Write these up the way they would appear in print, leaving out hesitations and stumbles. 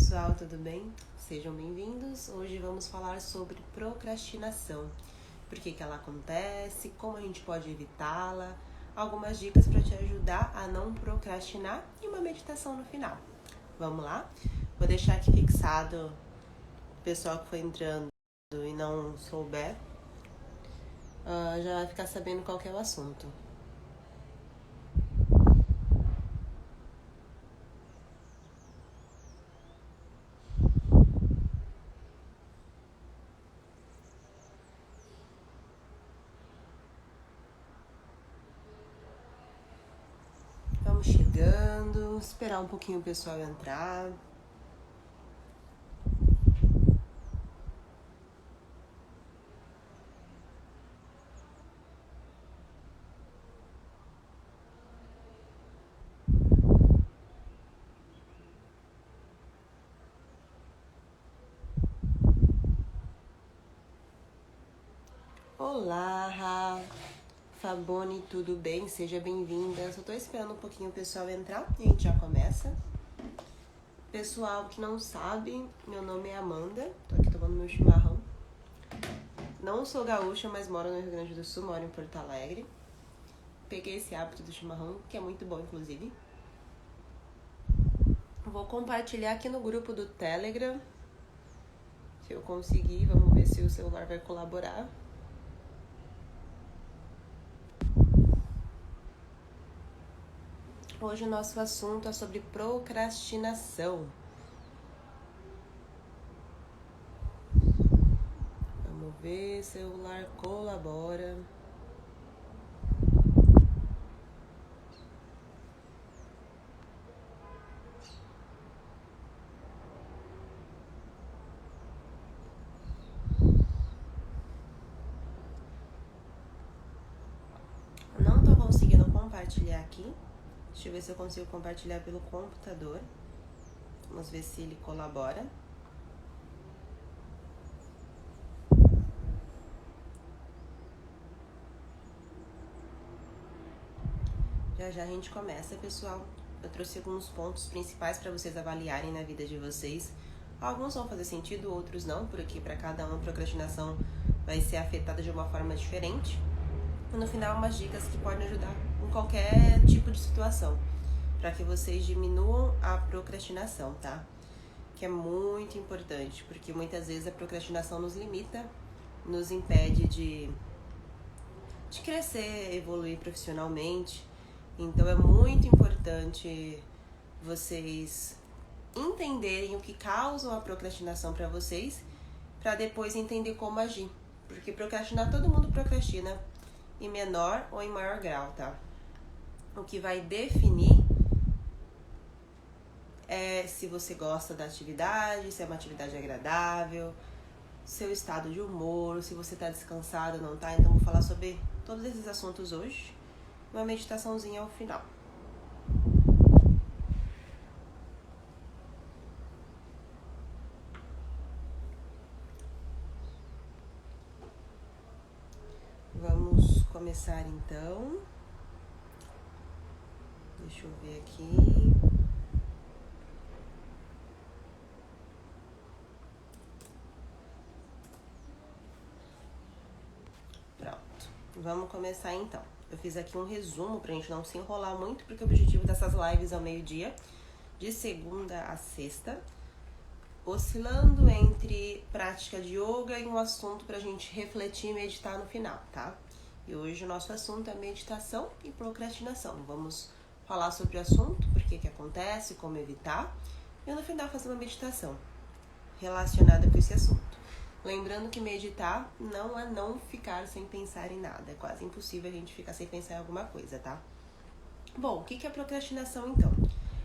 pessoal, tudo bem? Sejam bem-vindos. Hoje vamos falar sobre procrastinação. Por que ela acontece, como a gente pode evitá-la, algumas dicas para te ajudar a não procrastinar e uma meditação no final. Vamos lá? Vou deixar aqui fixado o pessoal que foi entrando e não souber, já vai ficar sabendo qual que é o assunto. Vamos chegando, esperar um pouquinho o pessoal entrar. Olá, Fabone, tudo bem? Seja bem-vinda. Só tô esperando um pouquinho o pessoal entrar e a gente já começa. Pessoal que não sabe, meu nome é Amanda, tô aqui tomando meu chimarrão. Não sou gaúcha, mas moro no Rio Grande do Sul, moro em Porto Alegre. Peguei esse hábito do chimarrão, que é muito bom, inclusive. Vou compartilhar aqui no grupo do Telegram. Se eu conseguir, vamos ver se o celular vai colaborar. Hoje o nosso assunto é sobre procrastinação. Vamos ver, celular colabora. Não tô conseguindo compartilhar aqui. Deixa eu ver se eu consigo compartilhar pelo computador. Vamos ver se ele colabora. Já a gente começa, pessoal. Eu trouxe alguns pontos principais para vocês avaliarem na vida de vocês. Alguns vão fazer sentido, outros não, porque para cada um a procrastinação vai ser afetada de uma forma diferente. E no final, umas dicas que podem ajudar em qualquer tipo de situação, para que vocês diminuam a procrastinação, tá? Que é muito importante, porque muitas vezes a procrastinação nos limita, nos impede de crescer, evoluir profissionalmente. Então é muito importante vocês entenderem o que causa a procrastinação para vocês, para depois entender como agir. Porque procrastinar, todo mundo procrastina, em menor ou em maior grau, tá? O que vai definir é se você gosta da atividade, se é uma atividade agradável, seu estado de humor, se você tá descansado ou não tá. Então vou falar sobre todos esses assuntos hoje, uma meditaçãozinha ao final. Vamos começar então. Deixa eu ver aqui. Pronto, vamos começar então. Eu fiz aqui um resumo pra gente não se enrolar muito, porque o objetivo dessas lives é ao meio-dia, de segunda a sexta, oscilando entre prática de yoga e um assunto pra gente refletir e meditar no final, tá? E hoje o nosso assunto é meditação e procrastinação. Vamos falar sobre o assunto, por que acontece, como evitar, e no final fazer uma meditação relacionada com esse assunto. Lembrando que meditar não é não ficar sem pensar em nada. É quase impossível a gente ficar sem pensar em alguma coisa, tá? Bom, o que é procrastinação então?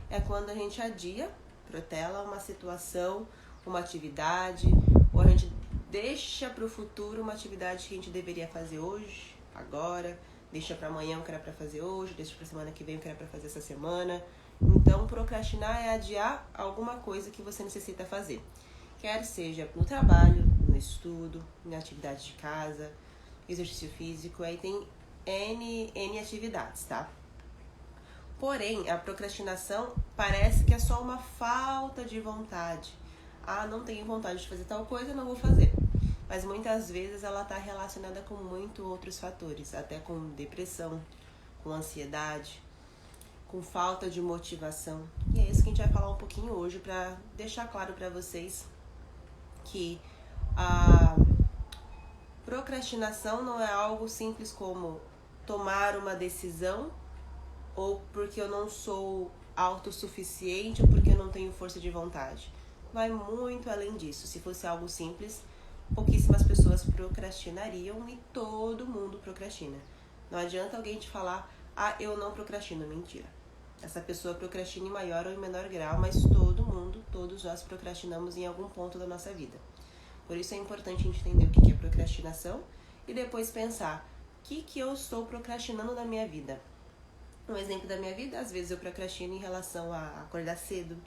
É quando a gente adia, protela uma situação, uma atividade, ou a gente deixa para o futuro uma atividade que a gente deveria fazer hoje, agora, deixa para amanhã o que era para fazer hoje, deixa para semana que vem o que era para fazer essa semana. Então, procrastinar é adiar alguma coisa que você necessita fazer. Quer seja no trabalho, no estudo, na atividade de casa, exercício físico, aí tem N atividades, tá? Porém, a procrastinação parece que é só uma falta de vontade. Ah, não tenho vontade de fazer tal coisa, não vou fazer. Mas muitas vezes ela está relacionada com muitos outros fatores, até com depressão, com ansiedade, com falta de motivação. E é isso que a gente vai falar um pouquinho hoje para deixar claro para vocês que a procrastinação não é algo simples como tomar uma decisão ou porque eu não sou autossuficiente ou porque eu não tenho força de vontade. Vai muito além disso. Se fosse algo simples, pouquíssimas pessoas procrastinariam e todo mundo procrastina. Não adianta alguém te falar, eu não procrastino. Mentira. Essa pessoa procrastina em maior ou em menor grau, mas todo mundo, todos nós procrastinamos em algum ponto da nossa vida. Por isso é importante a gente entender o que é procrastinação e depois pensar, o que eu estou procrastinando na minha vida? Um exemplo da minha vida, às vezes eu procrastino em relação a acordar cedo,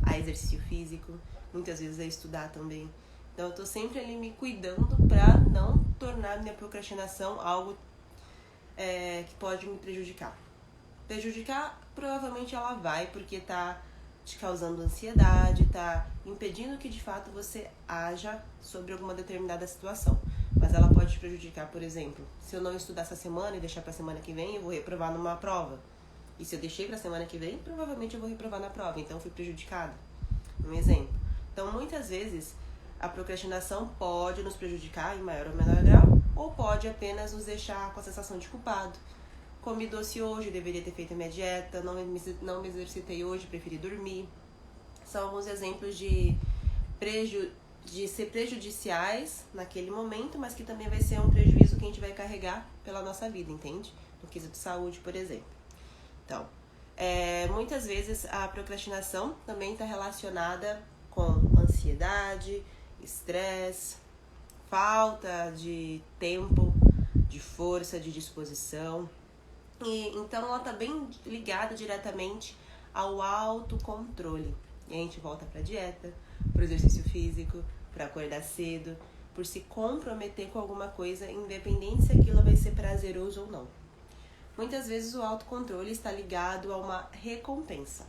a exercício físico, muitas vezes a estudar também. Então eu estou sempre ali me cuidando para não tornar minha procrastinação algo que pode me prejudicar. Prejudicar, provavelmente ela vai, porque está te causando ansiedade, está impedindo que de fato você haja sobre alguma determinada situação. Mas ela pode te prejudicar, por exemplo, se eu não estudar essa semana e deixar para a semana que vem, eu vou reprovar numa prova. E se eu deixei para a semana que vem, provavelmente eu vou reprovar na prova, então eu fui prejudicada. Um exemplo. Então, muitas vezes, a procrastinação pode nos prejudicar em maior ou menor grau, ou pode apenas nos deixar com a sensação de culpado. Comi doce hoje, deveria ter feito a minha dieta, não me exercitei hoje, preferi dormir. São alguns exemplos de ser prejudiciais naquele momento, mas que também vai ser um prejuízo que a gente vai carregar pela nossa vida, entende? No quesito de saúde, por exemplo. Então, muitas vezes a procrastinação também está relacionada com ansiedade, estresse, falta de tempo, de força, de disposição. E então ela está bem ligada diretamente ao autocontrole. E a gente volta para a dieta, para o exercício físico, para acordar cedo, por se comprometer com alguma coisa, independente se aquilo vai ser prazeroso ou não. Muitas vezes o autocontrole está ligado a uma recompensa.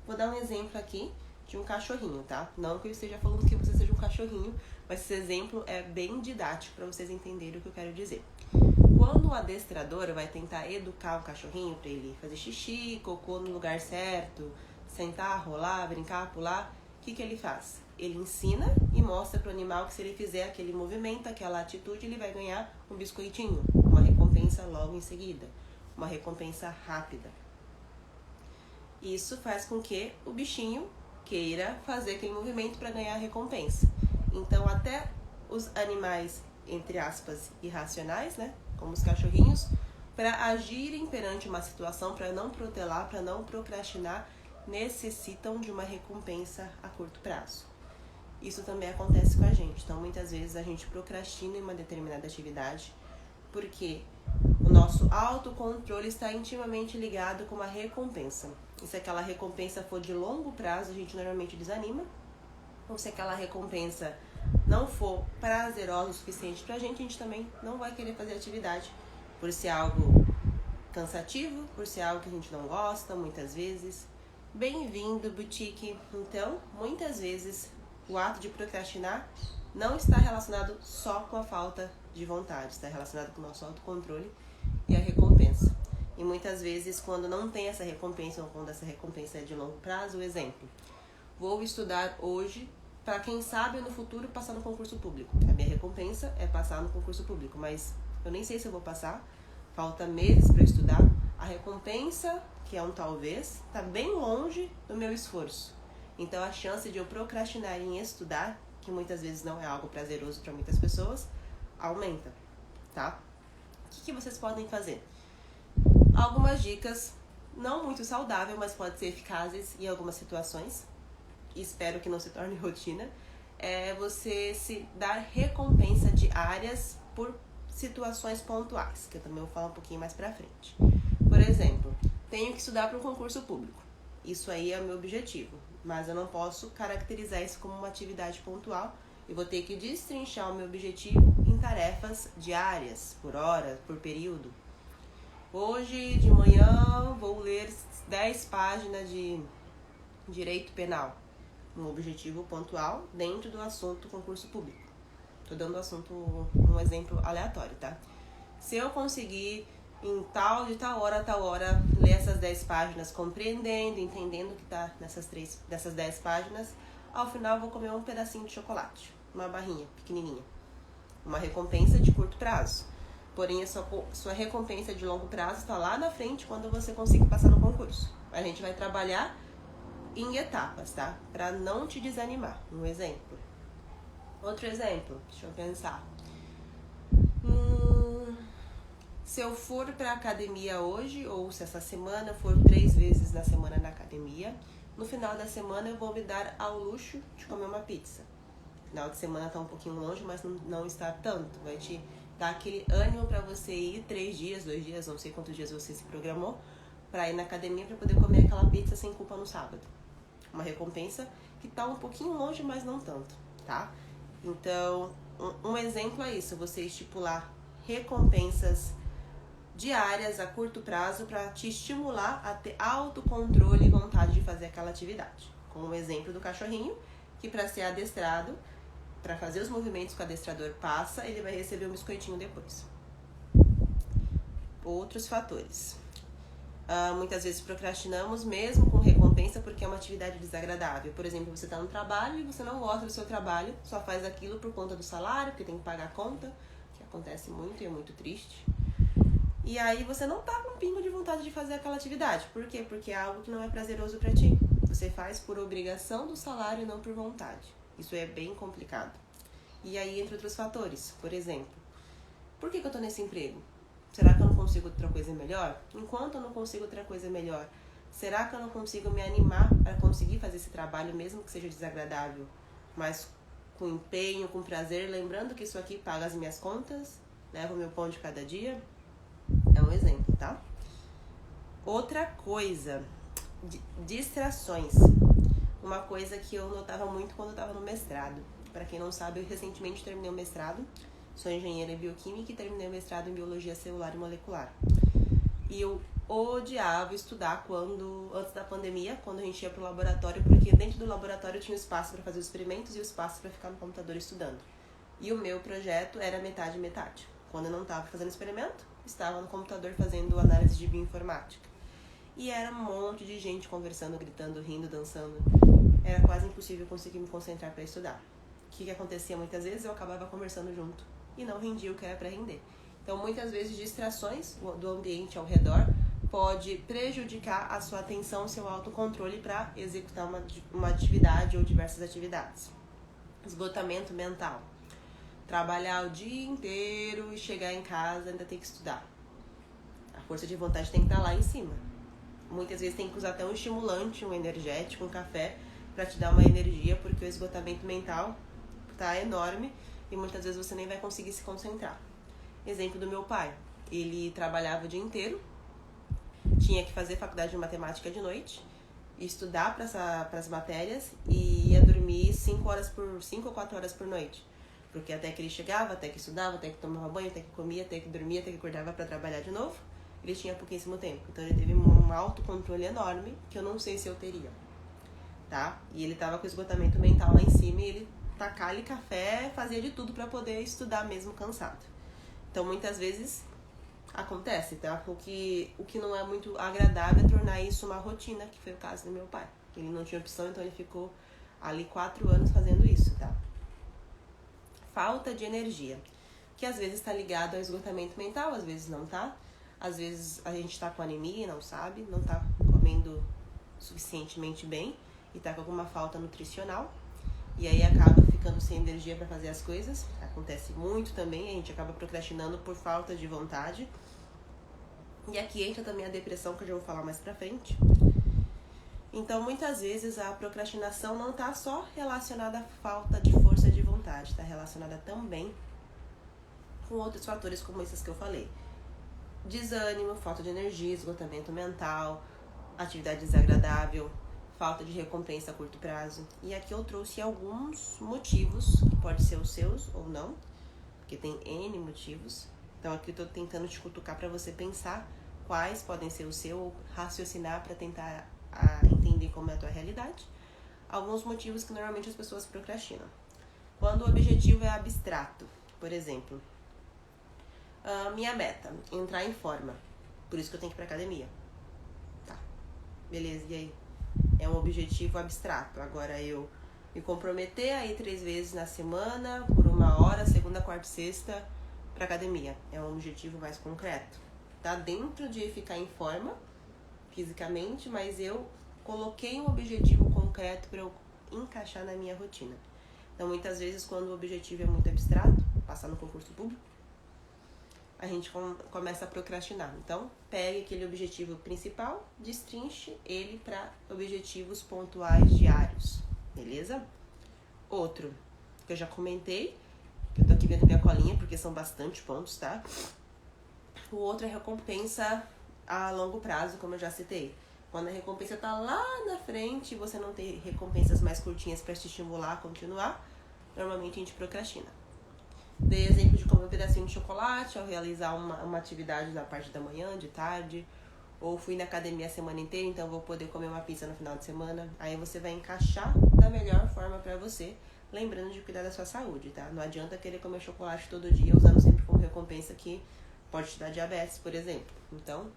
Vou dar um exemplo aqui de um cachorrinho, tá? Não que eu esteja falando que você seja um cachorrinho, mas esse exemplo é bem didático para vocês entenderem o que eu quero dizer. Quando o adestrador vai tentar educar o cachorrinho para ele fazer xixi, cocô no lugar certo, sentar, rolar, brincar, pular, o que ele faz? Ele ensina e mostra para o animal que se ele fizer aquele movimento, aquela atitude, ele vai ganhar um biscoitinho, uma recompensa logo em seguida, uma recompensa rápida. Isso faz com que o bichinho queira fazer aquele movimento para ganhar a recompensa. Então até os animais, entre aspas, irracionais, né, como os cachorrinhos, para agirem perante uma situação, para não protelar, para não procrastinar, necessitam de uma recompensa a curto prazo. Isso também acontece com a gente. Então muitas vezes a gente procrastina em uma determinada atividade porque o nosso autocontrole está intimamente ligado com uma recompensa. E se aquela recompensa for de longo prazo, a gente normalmente desanima. Ou se aquela recompensa não for prazerosa o suficiente pra gente também não vai querer fazer atividade. Por ser algo cansativo, por ser algo que a gente não gosta, muitas vezes. Bem-vindo, boutique! Então, muitas vezes, o ato de procrastinar não está relacionado só com a falta de vontade, está relacionado com o nosso autocontrole e a recompensa. E muitas vezes, quando não tem essa recompensa, ou quando essa recompensa é de longo prazo, exemplo, vou estudar hoje para quem sabe no futuro passar no concurso público. A minha recompensa é passar no concurso público, mas eu nem sei se eu vou passar, falta meses para estudar. A recompensa, que é um talvez, está bem longe do meu esforço. Então a chance de eu procrastinar em estudar, que muitas vezes não é algo prazeroso para muitas pessoas, aumenta, tá? O que vocês podem fazer? Algumas dicas, não muito saudáveis, mas podem ser eficazes em algumas situações. Espero que não se torne rotina. É você se dar recompensa diárias por situações pontuais, que eu também vou falar um pouquinho mais pra frente. Por exemplo, tenho que estudar para um concurso público. Isso aí é o meu objetivo, mas eu não posso caracterizar isso como uma atividade pontual. Eu vou ter que destrinchar o meu objetivo em tarefas diárias, por hora, por período. Hoje de manhã vou ler 10 páginas de direito penal. Um objetivo pontual dentro do assunto concurso público. Tô dando um exemplo aleatório, tá? Se eu conseguir de tal hora a tal hora ler essas 10 páginas, compreendendo, entendendo o que tá dessas 10 páginas, ao final eu vou comer um pedacinho de chocolate, uma barrinha pequenininha. Uma recompensa de curto prazo. Porém, a sua recompensa de longo prazo está lá na frente quando você conseguir passar no concurso. A gente vai trabalhar em etapas, tá? Para não te desanimar. Um exemplo. Outro exemplo, deixa eu pensar. Se eu for pra academia hoje, ou se essa semana for 3 vezes na semana na academia, no final da semana eu vou me dar ao luxo de comer uma pizza. Final de semana tá um pouquinho longe, mas não está tanto. Vai te dar aquele ânimo pra você ir 3 dias, 2 dias, não sei quantos dias você se programou, pra ir na academia pra poder comer aquela pizza sem culpa no sábado. Uma recompensa que tá um pouquinho longe, mas não tanto, tá? Então, um exemplo é isso, você estipular recompensas diárias a curto prazo para te estimular a ter autocontrole e vontade de fazer aquela atividade. Como o exemplo do cachorrinho, que para ser adestrado, para fazer os movimentos que o adestrador passa, ele vai receber um biscoitinho depois. Outros fatores. Muitas vezes procrastinamos mesmo com recompensa porque é uma atividade desagradável. Por exemplo, você está no trabalho e você não gosta do seu trabalho, só faz aquilo por conta do salário, porque tem que pagar a conta, que acontece muito e é muito triste. E aí você não tá com um pingo de vontade de fazer aquela atividade. Por quê? Porque é algo que não é prazeroso pra ti. Você faz por obrigação do salário e não por vontade. Isso é bem complicado. E aí, entre outros fatores, por exemplo, por que eu tô nesse emprego? Será que eu não consigo outra coisa melhor? Enquanto eu não consigo outra coisa melhor, será que eu não consigo me animar para conseguir fazer esse trabalho, mesmo que seja desagradável, mas com empenho, com prazer, lembrando que isso aqui paga as minhas contas, leva o meu pão de cada dia? É um exemplo, tá? Outra coisa, distrações. Uma coisa que eu notava muito quando eu estava no mestrado. Para quem não sabe, eu recentemente terminei o mestrado. Sou engenheira em bioquímica e terminei o mestrado em biologia celular e molecular. E eu odiava estudar antes da pandemia, quando a gente ia pro laboratório, porque dentro do laboratório tinha espaço para fazer os experimentos e o espaço para ficar no computador estudando. E o meu projeto era metade. Quando eu não estava fazendo experimento, estava no computador fazendo análise de bioinformática. E era um monte de gente conversando, gritando, rindo, dançando. Era quase impossível conseguir me concentrar para estudar. O que acontecia muitas vezes? Eu acabava conversando junto e não rendia o que era para render. Então, muitas vezes, distrações do ambiente ao redor pode prejudicar a sua atenção, seu autocontrole para executar uma atividade ou diversas atividades. Esgotamento mental. Trabalhar o dia inteiro e chegar em casa ainda tem que estudar. A força de vontade tem que estar lá em cima. Muitas vezes tem que usar até um estimulante, um energético, um café para te dar uma energia, porque o esgotamento mental tá enorme e muitas vezes você nem vai conseguir se concentrar. Exemplo do meu pai. Ele trabalhava o dia inteiro, tinha que fazer faculdade de matemática de noite, estudar para as matérias e ia dormir 5 ou 4 horas por noite. Porque até que ele chegava, até que estudava, até que tomava banho, até que comia, até que dormia, até que acordava para trabalhar de novo, ele tinha pouquíssimo tempo. Então ele teve um autocontrole enorme que eu não sei se eu teria, tá? E ele tava com esgotamento mental lá em cima e ele tacava-lhe café, fazia de tudo para poder estudar mesmo cansado. Então muitas vezes acontece, tá? O que não é muito agradável é tornar isso uma rotina, que foi o caso do meu pai. Ele não tinha opção, então ele ficou ali 4 anos fazendo isso, tá? Falta de energia, que às vezes está ligado ao esgotamento mental, às vezes não tá. Às vezes a gente tá com anemia e não sabe, não tá comendo suficientemente bem e tá com alguma falta nutricional. E aí acaba ficando sem energia para fazer as coisas. Acontece muito também, a gente acaba procrastinando por falta de vontade. E aqui entra também a depressão, que eu já vou falar mais pra frente. Então, muitas vezes a procrastinação não tá só relacionada à falta de força de vontade, tá relacionada também com outros fatores como esses que eu falei. Desânimo, falta de energia, esgotamento mental, atividade desagradável, falta de recompensa a curto prazo. E aqui eu trouxe alguns motivos, que pode ser os seus ou não, porque tem N motivos. Então aqui eu tô tentando te cutucar para você pensar quais podem ser o seu, raciocinar para tentar entender como é a tua realidade. Alguns motivos que normalmente as pessoas procrastinam. Quando o objetivo é abstrato, por exemplo, minha meta, entrar em forma, por isso que eu tenho que ir pra academia. Tá, beleza, e aí? É um objetivo abstrato. Agora eu me comprometer a ir 3 vezes na semana, por 1 hora, segunda, quarta e sexta, pra academia. É um objetivo mais concreto. Tá dentro de ficar em forma, fisicamente, mas eu coloquei um objetivo concreto para eu encaixar na minha rotina. Então, muitas vezes, quando o objetivo é muito abstrato, passar no concurso público, a gente começa a procrastinar. Então, pegue aquele objetivo principal, destrinche ele para objetivos pontuais diários, beleza? Outro, que eu já comentei, que eu tô aqui vendo minha colinha, porque são bastante pontos, tá? O outro é recompensa a longo prazo, como eu já citei. Quando a recompensa tá lá na frente e você não tem recompensas mais curtinhas para te estimular a continuar, normalmente a gente procrastina. Dei exemplo de comer um pedacinho de chocolate ao realizar uma atividade na parte da manhã, de tarde, ou fui na academia a semana inteira, então vou poder comer uma pizza no final de semana. Aí você vai encaixar da melhor forma para você, lembrando de cuidar da sua saúde, tá? Não adianta querer comer chocolate todo dia, usando sempre como recompensa que pode te dar diabetes, por exemplo. Então,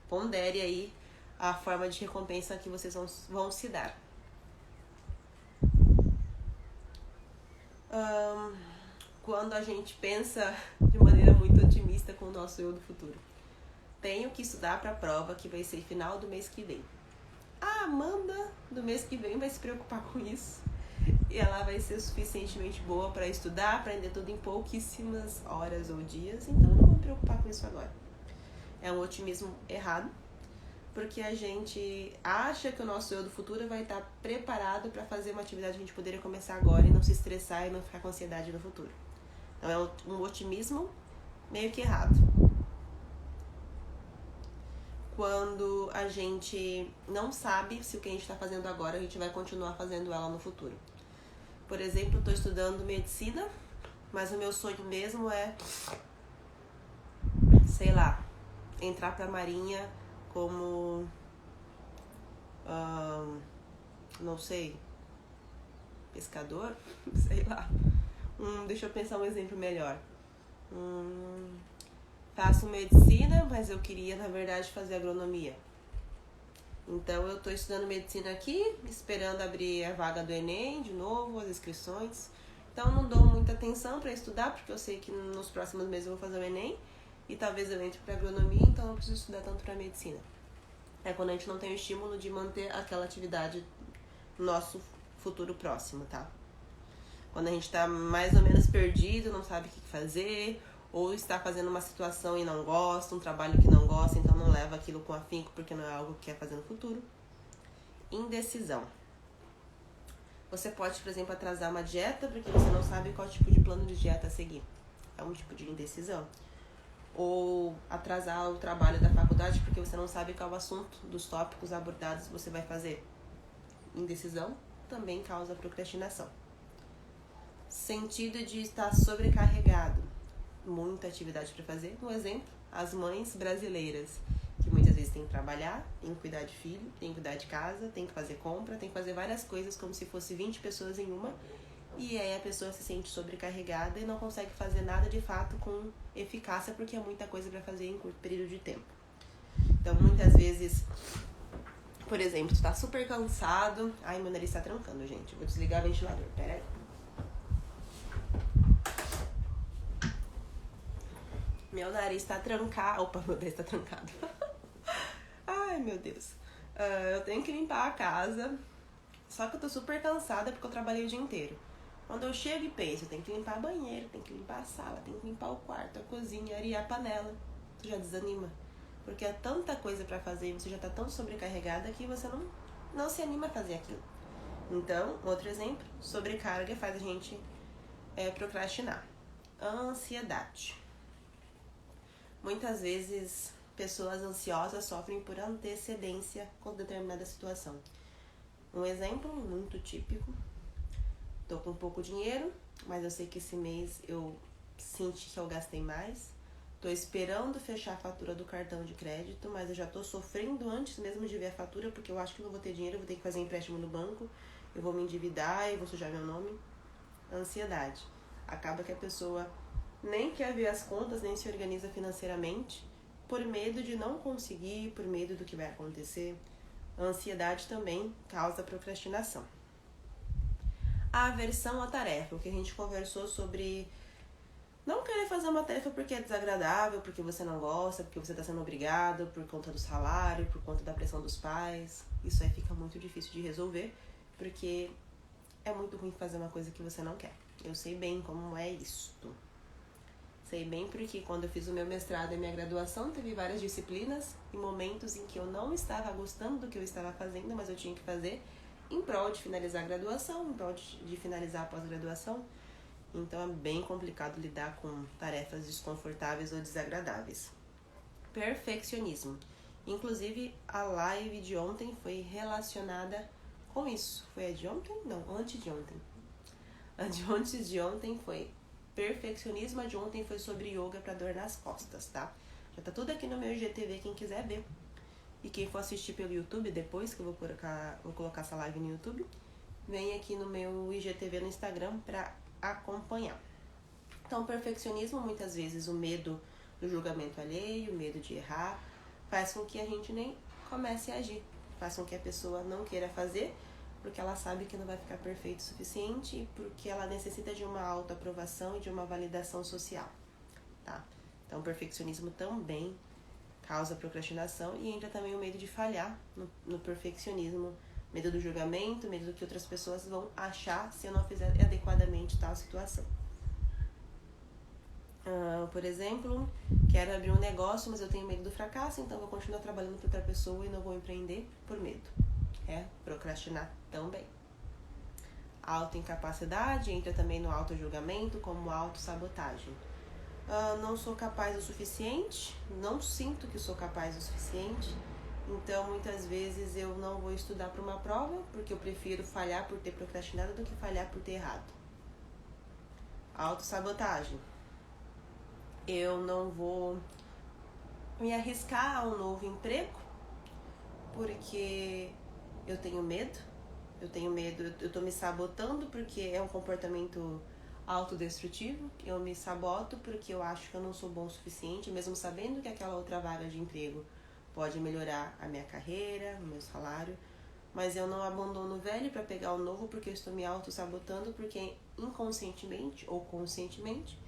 pondere aí a forma de recompensa que vocês vão se dar. Quando a gente pensa de maneira muito otimista com o nosso eu do futuro. Tenho que estudar para a prova que vai ser final do mês que vem. A Amanda do mês que vem vai se preocupar com isso. E ela vai ser suficientemente boa para estudar, aprender tudo em pouquíssimas horas ou dias. Então não vou me preocupar com isso agora. É um otimismo errado. Porque a gente acha que o nosso eu do futuro vai estar preparado para fazer uma atividade que a gente poderia começar agora e não se estressar e não ficar com ansiedade no futuro. Então é um otimismo meio que errado. Quando a gente não sabe se o que a gente está fazendo agora a gente vai continuar fazendo ela no futuro. Por exemplo, eu estou estudando medicina, mas o meu sonho mesmo é, sei lá, entrar para a marinha como, não sei, pescador, sei lá. Deixa eu pensar um exemplo melhor. Faço medicina, mas eu queria, na verdade, fazer agronomia. Então, eu estou estudando medicina aqui, esperando abrir a vaga do Enem, de novo, as inscrições. Então, não dou muita atenção para estudar, porque eu sei que nos próximos meses eu vou fazer o Enem. E talvez eu entre para agronomia, então eu não preciso estudar tanto para medicina. É quando a gente não tem o estímulo de manter aquela atividade no nosso futuro próximo, tá? Quando a gente tá mais ou menos perdido, não sabe o que fazer, ou está fazendo uma situação e não gosta, um trabalho que não gosta, então não leva aquilo com afinco porque não é algo que quer fazer no futuro. Indecisão. Você pode, por exemplo, atrasar uma dieta porque você não sabe qual tipo de plano de dieta seguir. É um tipo de indecisão. Ou atrasar o trabalho da faculdade porque você não sabe qual assunto dos tópicos abordados você vai fazer. Indecisão também causa procrastinação. Sentido de estar sobrecarregado. Muita atividade para fazer. Um exemplo, as mães brasileiras, que muitas vezes têm que trabalhar, têm que cuidar de filho, têm que cuidar de casa, têm que fazer compra, têm que fazer várias coisas como se fosse 20 pessoas em uma. E aí a pessoa se sente sobrecarregada e não consegue fazer nada de fato com eficácia porque é muita coisa para fazer em curto período de tempo. Então, muitas vezes, por exemplo, tu tá super cansado. Ai, meu nariz tá trancando, gente. Vou desligar o ventilador, peraí. Meu nariz tá trancado. Opa, meu nariz tá trancado. Ai, meu Deus. Eu tenho que limpar a casa. Só que eu tô super cansada porque eu trabalhei o dia inteiro. Quando eu chego e penso, eu tenho que limpar a banheira, tenho que limpar a sala, tenho que limpar o quarto, a cozinha, arear a panela. Tu já desanima. Porque é tanta coisa pra fazer e você já tá tão sobrecarregada que você não se anima a fazer aquilo. Então, outro exemplo, sobrecarga faz a gente procrastinar. Ansiedade. Muitas vezes, pessoas ansiosas sofrem por antecedência com determinada situação. Um exemplo muito típico. Tô com pouco dinheiro, mas eu sei que esse mês eu senti que eu gastei mais. Tô esperando fechar a fatura do cartão de crédito, mas eu já tô sofrendo antes mesmo de ver a fatura, porque eu acho que não vou ter dinheiro, eu vou ter que fazer empréstimo no banco, eu vou me endividar e vou sujar meu nome. Ansiedade. Acaba que a pessoa nem quer ver as contas, nem se organiza financeiramente, por medo de não conseguir, por medo do que vai acontecer. A ansiedade também causa procrastinação. A aversão à tarefa, o que a gente conversou sobre não querer fazer uma tarefa porque é desagradável, porque você não gosta, porque você está sendo obrigado, por conta do salário, por conta da pressão dos pais. Isso aí fica muito difícil de resolver, porque é muito ruim fazer uma coisa que você não quer. Eu sei bem como é isto. Sei bem porque quando eu fiz o meu mestrado e minha graduação, teve várias disciplinas e momentos em que eu não estava gostando do que eu estava fazendo, mas eu tinha que fazer em prol de finalizar a graduação, em prol de finalizar a pós-graduação. Então é bem complicado lidar com tarefas desconfortáveis ou desagradáveis. Perfeccionismo. Inclusive, a live de ontem foi relacionada com isso. Foi a de ontem? Não, antes de ontem. A de antes de ontem foi perfeccionismo, a de ontem foi sobre yoga para dor nas costas, tá? Já tá tudo aqui no meu IGTV, quem quiser ver. E quem for assistir pelo YouTube depois, que eu vou colocar essa live no YouTube, vem aqui no meu IGTV no Instagram para acompanhar. Então, perfeccionismo, muitas vezes o medo do julgamento alheio, o medo de errar, faz com que a gente nem comece a agir, faz com que a pessoa não queira fazer, porque ela sabe que não vai ficar perfeito o suficiente e porque ela necessita de uma autoaprovação e de uma validação social, tá? Então, o perfeccionismo também causa procrastinação e entra também o medo de falhar no perfeccionismo, medo do julgamento, medo do que outras pessoas vão achar se eu não fizer adequadamente tal situação. Por exemplo, quero abrir um negócio, mas eu tenho medo do fracasso, então vou continuar trabalhando para outra pessoa e não vou empreender por medo. É procrastinar também. Autoincapacidade entra também no autojulgamento como autossabotagem. Não sou capaz o suficiente, não sinto que sou capaz o suficiente, então muitas vezes eu não vou estudar para uma prova porque eu prefiro falhar por ter procrastinado do que falhar por ter errado. Autossabotagem. Eu não vou me arriscar a um novo emprego porque eu tenho medo, eu tô me sabotando porque é um comportamento autodestrutivo, eu me saboto porque eu acho que eu não sou bom o suficiente, mesmo sabendo que aquela outra vaga de emprego pode melhorar a minha carreira, o meu salário, mas eu não abandono o velho para pegar o novo porque eu estou me auto-sabotando, porque inconscientemente ou conscientemente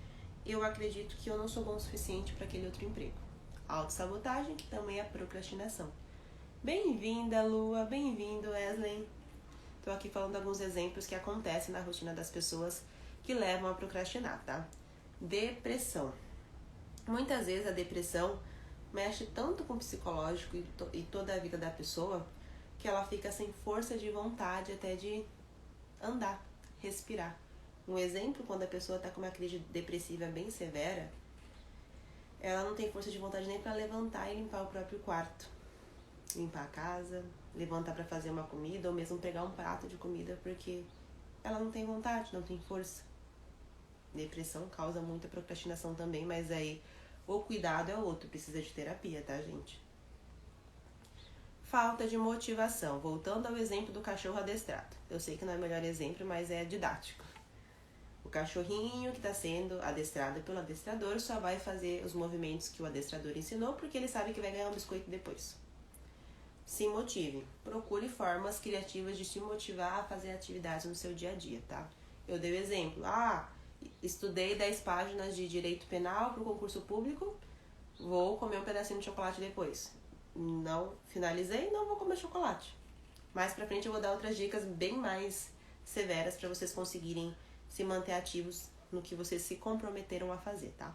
eu acredito que eu não sou bom o suficiente para aquele outro emprego. Autossabotagem, que também é procrastinação. Bem-vinda, Lua, bem-vindo, Wesley. Estou aqui falando alguns exemplos que acontecem na rotina das pessoas que levam a procrastinar, tá? Depressão. Muitas vezes a depressão mexe tanto com o psicológico e toda a vida da pessoa que ela fica sem força de vontade até de andar, respirar. Um exemplo, quando a pessoa está com uma crise depressiva bem severa, ela não tem força de vontade nem para levantar e limpar o próprio quarto, limpar a casa, levantar para fazer uma comida ou mesmo pegar um prato de comida porque ela não tem vontade, não tem força. Depressão causa muita procrastinação também, mas aí o cuidado é outro, precisa de terapia, tá, gente? Falta de motivação. Voltando ao exemplo do cachorro adestrado. Eu sei que não é o melhor exemplo, mas é didático. O cachorrinho que está sendo adestrado pelo adestrador só vai fazer os movimentos que o adestrador ensinou porque ele sabe que vai ganhar um biscoito depois. Se motive. Procure formas criativas de se motivar a fazer atividades no seu dia a dia, tá? Eu dei o exemplo. Estudei 10 páginas de direito penal para o concurso público, vou comer um pedacinho de chocolate depois. Não finalizei, não vou comer chocolate. Mais pra frente eu vou dar outras dicas bem mais severas para vocês conseguirem se manter ativos no que vocês se comprometeram a fazer, tá?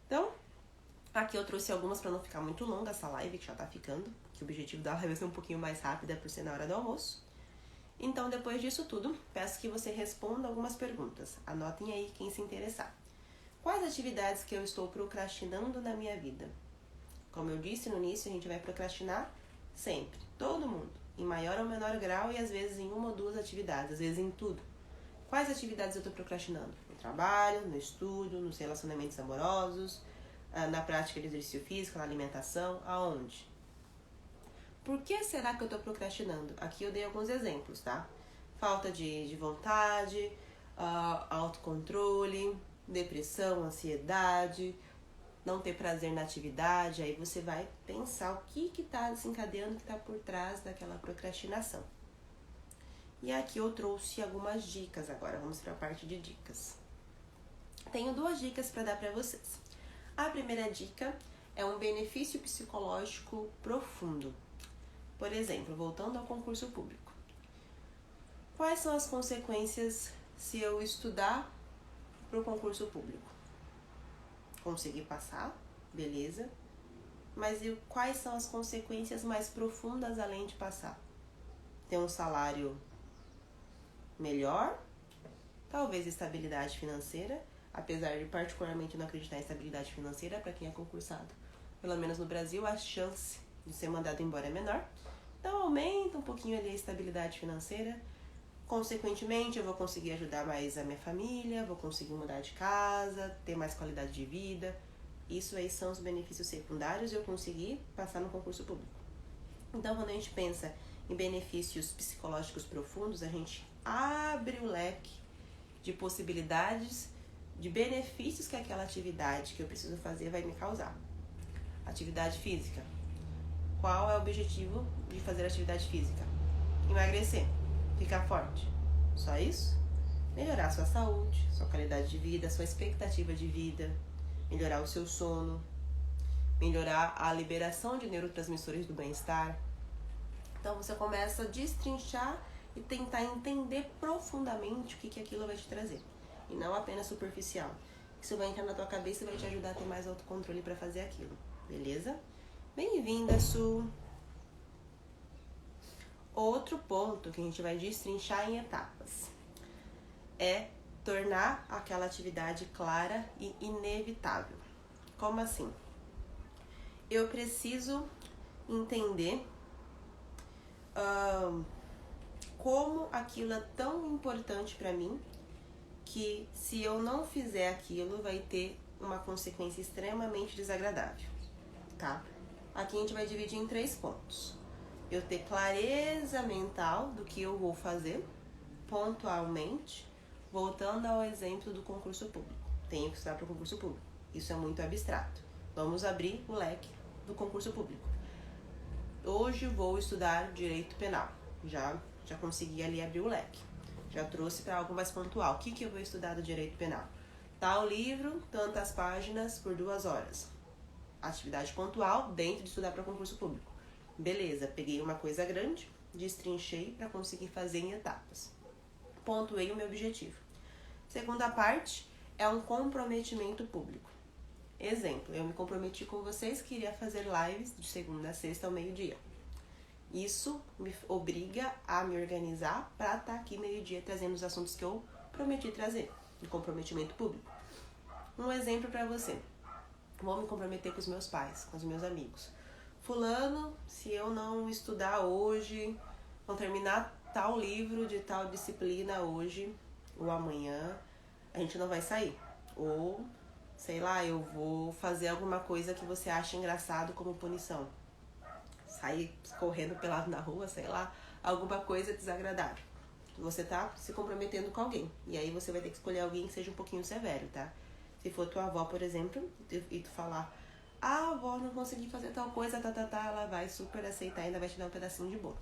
Então, aqui eu trouxe algumas para não ficar muito longa essa live, que já tá ficando, que o objetivo da live vai ser um pouquinho mais rápida por ser na hora do almoço. Então, depois disso tudo, peço que você responda algumas perguntas. Anotem aí quem se interessar. Quais atividades que eu estou procrastinando na minha vida? Como eu disse no início, a gente vai procrastinar sempre, todo mundo, em maior ou menor grau e às vezes em uma ou duas atividades, às vezes em tudo. Quais atividades eu estou procrastinando? No trabalho, no estudo, nos relacionamentos amorosos, na prática de exercício físico, na alimentação, aonde? Por que será que eu estou procrastinando? Aqui eu dei alguns exemplos, tá? Falta de vontade, autocontrole, depressão, ansiedade, não ter prazer na atividade. Aí você vai pensar o que está desencadeando, o que está por trás daquela procrastinação. E aqui eu trouxe algumas dicas agora, vamos para a parte de dicas. Tenho 2 dicas para dar para vocês. A primeira dica é um benefício psicológico profundo. Por exemplo, voltando ao concurso público. Quais são as consequências se eu estudar para o concurso público? Conseguir passar, beleza. Mas quais são as consequências mais profundas além de passar? Ter um salário melhor, talvez estabilidade financeira, apesar de particularmente não acreditar em estabilidade financeira para quem é concursado. Pelo menos no Brasil, a chance de ser mandado embora é menor. Então aumenta um pouquinho ali a estabilidade financeira. Consequentemente, eu vou conseguir ajudar mais a minha família, vou conseguir mudar de casa, ter mais qualidade de vida. Isso aí são os benefícios secundários de eu conseguir passar no concurso público. Então, quando a gente pensa em benefícios psicológicos profundos, a gente abre o leque de possibilidades, de benefícios que aquela atividade que eu preciso fazer vai me causar. Atividade física. Qual é o objetivo de fazer atividade física? Emagrecer, ficar forte. Só isso? Melhorar a sua saúde, sua qualidade de vida, sua expectativa de vida, melhorar o seu sono, melhorar a liberação de neurotransmissores do bem-estar. Então você começa a destrinchar e tentar entender profundamente o que aquilo vai te trazer. E não apenas superficial. Isso vai entrar na tua cabeça e vai te ajudar a ter mais autocontrole para fazer aquilo. Beleza? Bem-vinda, Su! Outro ponto que a gente vai destrinchar em etapas é tornar aquela atividade clara e inevitável. Como assim? Eu preciso entender como aquilo é tão importante para mim que se eu não fizer aquilo vai ter uma consequência extremamente desagradável, tá? Aqui a gente vai dividir em 3 pontos. Eu ter clareza mental do que eu vou fazer, pontualmente, voltando ao exemplo do concurso público. Tenho que estudar para o concurso público. Isso é muito abstrato. Vamos abrir o leque do concurso público. Hoje vou estudar direito penal. Já consegui ali abrir o leque. Já trouxe para algo mais pontual. O que eu vou estudar do direito penal? Tal livro, tantas páginas por 2 horas. Atividade pontual dentro de estudar para concurso público. Beleza, peguei uma coisa grande, destrinchei para conseguir fazer em etapas. Pontuei o meu objetivo. Segunda parte é um comprometimento público. Exemplo, eu me comprometi com vocês que iria fazer lives de segunda a sexta ao meio-dia. Isso me obriga a me organizar para estar aqui meio-dia trazendo os assuntos que eu prometi trazer, de comprometimento público. Um exemplo para você. Vou me comprometer com os meus pais, com os meus amigos. Fulano, se eu não estudar hoje, não terminar tal livro de tal disciplina hoje ou amanhã, a gente não vai sair. Ou, sei lá, eu vou fazer alguma coisa que você acha engraçado como punição. Sair correndo pelado na rua, sei lá, alguma coisa desagradável. Você tá se comprometendo com alguém. E aí você vai ter que escolher alguém que seja um pouquinho severo, tá? Se for tua avó, por exemplo, e tu falar, avó, não consegui fazer tal coisa, ela vai super aceitar e ainda vai te dar um pedacinho de bolo.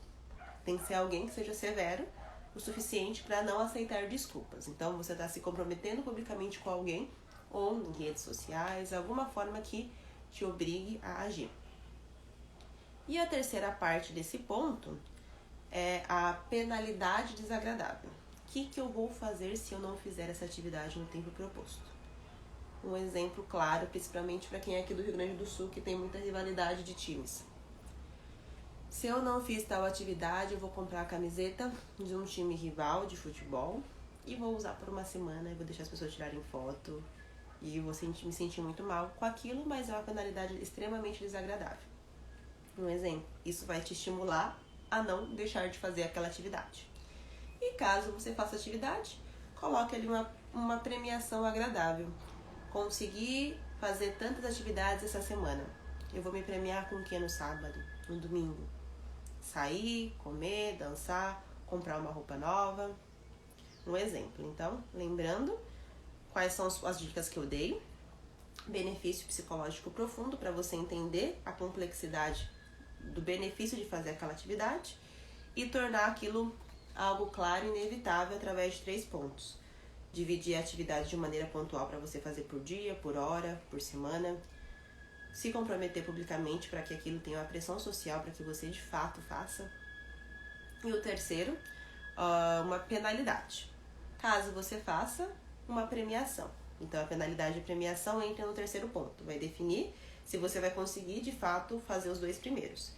Tem que ser alguém que seja severo o suficiente para não aceitar desculpas. Então você tá se comprometendo publicamente com alguém ou em redes sociais, alguma forma que te obrigue a agir. E a terceira parte desse ponto é a penalidade desagradável. O que eu vou fazer se eu não fizer essa atividade no tempo proposto? Um exemplo claro, principalmente para quem é aqui do Rio Grande do Sul, que tem muita rivalidade de times. Se eu não fiz tal atividade, eu vou comprar a camiseta de um time rival de futebol e vou usar por uma semana e vou deixar as pessoas tirarem foto e vou me sentir muito mal com aquilo, mas é uma penalidade extremamente desagradável. Um exemplo, isso vai te estimular a não deixar de fazer aquela atividade. E caso você faça atividade, coloque ali uma premiação agradável. Conseguir fazer tantas atividades essa semana. Eu vou me premiar com o que no sábado, no domingo? Sair, comer, dançar, comprar uma roupa nova. Um exemplo. Então, lembrando quais são as dicas que eu dei. Benefício psicológico profundo para você entender a complexidade do benefício de fazer aquela atividade e tornar aquilo algo claro e inevitável através de 3 pontos. Dividir a atividade de maneira pontual para você fazer por dia, por hora, por semana. Se comprometer publicamente para que aquilo tenha uma pressão social para que você de fato faça. E o terceiro, uma penalidade. Caso você faça, uma premiação. Então a penalidade e a premiação entra no terceiro ponto. Vai definir se você vai conseguir de fato fazer os 2 primeiros.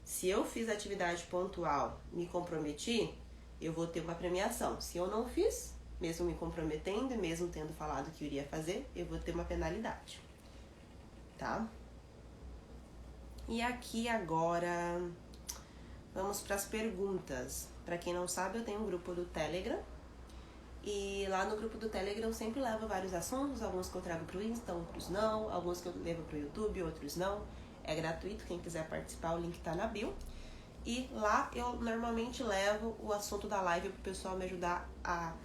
Se eu fiz a atividade pontual, me comprometi, eu vou ter uma premiação. Se eu não fiz, mesmo me comprometendo e mesmo tendo falado que eu iria fazer, eu vou ter uma penalidade. Tá? E aqui agora, vamos para as perguntas. Para quem não sabe, eu tenho um grupo do Telegram. E lá no grupo do Telegram eu sempre levo vários assuntos, alguns que eu trago pro Insta, outros não, alguns que eu levo pro YouTube, outros não. É gratuito, quem quiser participar, o link tá na bio. E lá eu normalmente levo o assunto da live pro pessoal me ajudar a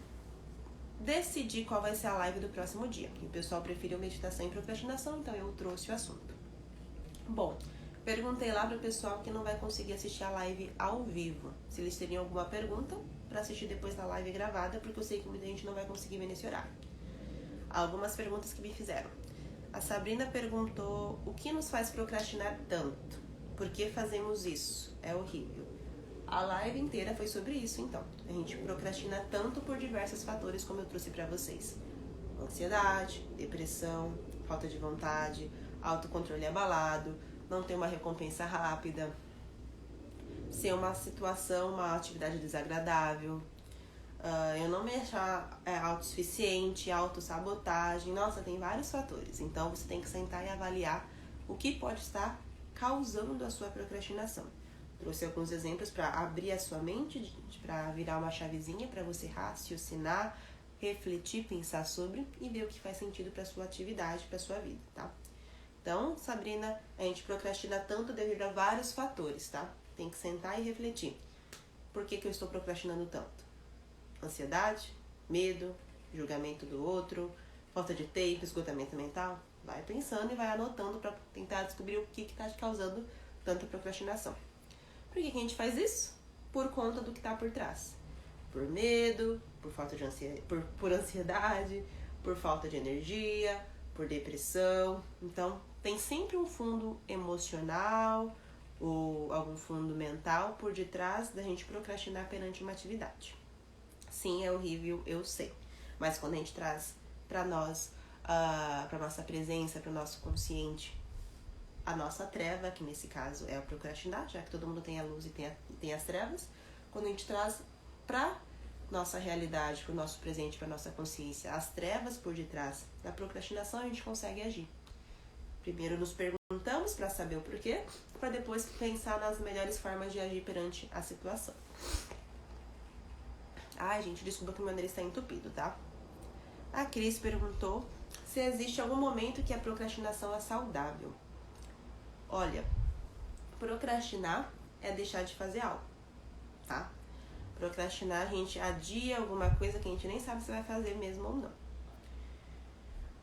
decidir qual vai ser a live do próximo dia. O pessoal preferiu meditação e procrastinação, então eu trouxe o assunto. Bom, perguntei lá pro pessoal que não vai conseguir assistir a live ao vivo, se eles teriam alguma pergunta para assistir depois da live gravada, porque eu sei que muita gente não vai conseguir ver nesse horário. Algumas perguntas que me fizeram. A Sabrina perguntou: o que nos faz procrastinar tanto? Por que fazemos isso? É horrível. A live inteira foi sobre isso, então. A gente procrastina tanto por diversos fatores, como eu trouxe para vocês. Ansiedade, depressão, falta de vontade, autocontrole abalado, não ter uma recompensa rápida, ser uma situação, uma atividade desagradável, eu não me achar autossuficiente, autossabotagem. Nossa, tem vários fatores. Então você tem que sentar e avaliar o que pode estar causando a sua procrastinação. Trouxe alguns exemplos para abrir a sua mente, para virar uma chavezinha, para você raciocinar, refletir, pensar sobre e ver o que faz sentido para sua atividade, para sua vida, tá? Então, Sabrina, a gente procrastina tanto devido a vários fatores, tá? Tem que sentar e refletir. Por que eu estou procrastinando tanto? Ansiedade, medo, julgamento do outro, falta de tempo, esgotamento mental? Vai pensando e vai anotando para tentar descobrir o que está te causando tanta procrastinação. Por que a gente faz isso? Por conta do que está por trás. Por medo, por falta de por ansiedade, por falta de energia, por depressão. Então, tem sempre um fundo emocional ou algum fundo mental por detrás da gente procrastinar perante uma atividade. Sim, é horrível, eu sei. Mas quando a gente traz para nós, para nossa presença, para o nosso consciente, a nossa treva, que nesse caso é a procrastinar, já que todo mundo tem a luz e tem as trevas, quando a gente traz para nossa realidade, para o nosso presente, para nossa consciência, as trevas por detrás da procrastinação, a gente consegue agir. Primeiro nos perguntamos para saber o porquê, para depois pensar nas melhores formas de agir perante a situação. Ai, gente, desculpa que meu nariz está entupido, tá? A Cris perguntou se existe algum momento que a procrastinação é saudável. Olha, procrastinar é deixar de fazer algo, tá? Procrastinar, a gente adia alguma coisa que a gente nem sabe se vai fazer mesmo ou não.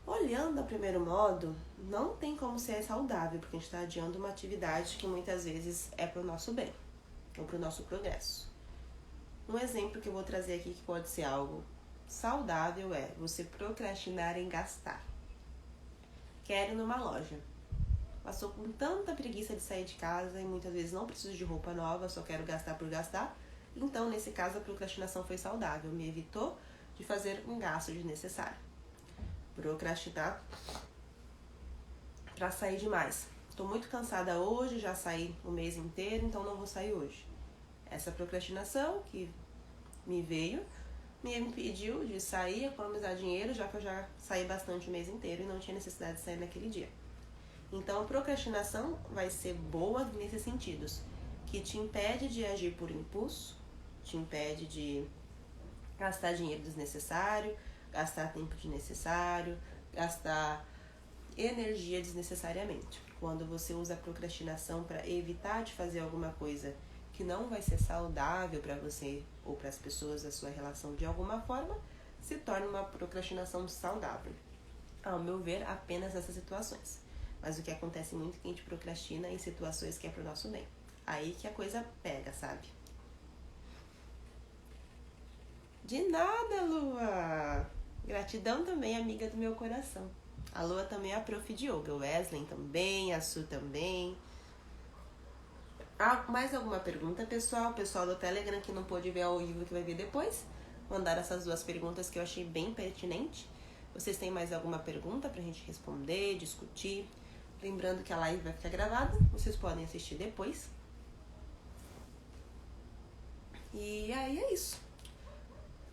Olhando a primeiro modo, não tem como ser saudável, porque a gente está adiando uma atividade que muitas vezes é para o nosso bem, ou para o nosso progresso. Um exemplo que eu vou trazer aqui que pode ser algo saudável é você procrastinar em gastar. Quero ir numa loja. Passou com tanta preguiça de sair de casa e muitas vezes não preciso de roupa nova, só quero gastar por gastar. Então, nesse caso, a procrastinação foi saudável, me evitou de fazer um gasto desnecessário. Procrastinar para sair demais. Estou muito cansada hoje, já saí o mês inteiro, então não vou sair hoje. Essa procrastinação que me veio, me impediu de sair, economizar dinheiro, já que eu já saí bastante o mês inteiro e não tinha necessidade de sair naquele dia. Então, a procrastinação vai ser boa nesses sentidos, que te impede de agir por impulso, te impede de gastar dinheiro desnecessário, gastar tempo desnecessário, gastar energia desnecessariamente. Quando você usa a procrastinação para evitar de fazer alguma coisa que não vai ser saudável para você ou para as pessoas da sua relação de alguma forma, se torna uma procrastinação saudável. Ao meu ver, apenas nessas situações. Mas o que acontece muito é que a gente procrastina em situações que é pro nosso bem. Aí que a coisa pega, sabe? De nada, Lua! Gratidão também, amiga do meu coração. A Lua também é a prof de yoga. O Wesley também, a Su também. Mais alguma pergunta, pessoal? O pessoal do Telegram que não pôde ver ao vivo, que vai ver depois. Mandaram essas duas perguntas que eu achei bem pertinente. Vocês têm mais alguma pergunta pra gente responder, discutir? Lembrando que a live vai ficar gravada, vocês podem assistir depois. E aí é isso.